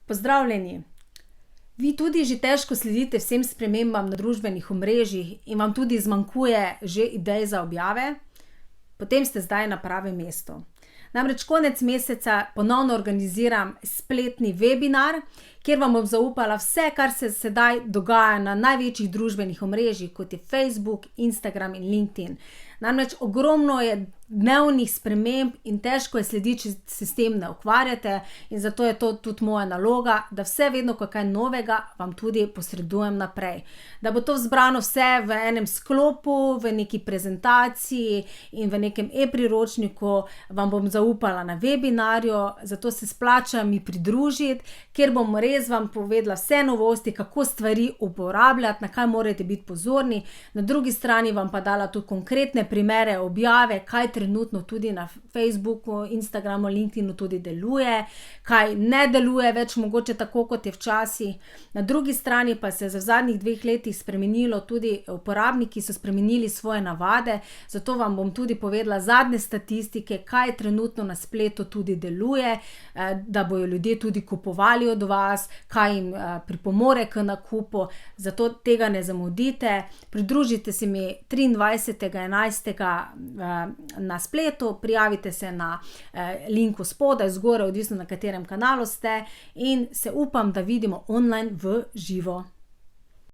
Pozdravljeni! Vi tudi že težko sledite vsem spremembam na družbenih omrežjih in vam tudi zmanjkuje že idej za objave? Potem ste zdaj na pravem mestu. Namreč konec meseca ponovno organiziram spletni webinar, kjer vam bom zaupala vse, kar se sedaj dogaja na največjih družbenih omrežjih, kot je Facebook, Instagram in LinkedIn. Namreč ogromno je dnevnih sprememb in težko je slediti, če se s tem ne ukvarjate, in zato je to tudi moja naloga, da vse vedno, ko je kaj novega, vam tudi posredujem naprej. Da bo to zbrano vse v enem sklopu, v neki prezentaciji in v nekem e-priročniku, vam bom zaupala na webinarju, zato se splača mi pridružiti, kjer bom res vam povedala vse novosti, kako stvari uporabljati, na kaj morate biti pozorni. Na drugi strani vam pa dala tudi konkretne primere objave, kaj trenutno tudi na Facebooku, Instagramu, LinkedInu tudi deluje, kaj ne deluje več mogoče tako, kot je včasih. Na drugi strani pa se je v zadnjih 2 letih spremenilo, tudi uporabniki so spremenili svoje navade, zato vam bom tudi povedala zadnje statistike, kaj trenutno na spletu tudi deluje, da bojo ljudje tudi kupovali od vas, kaj jim pripomore k nakupu, zato tega ne zamudite. Pridružite se mi 23.11. na spletu, prijavite se na linku spodaj, zgoraj, odvisno na katerem kanalu ste, in se upam, da vidimo online v živo.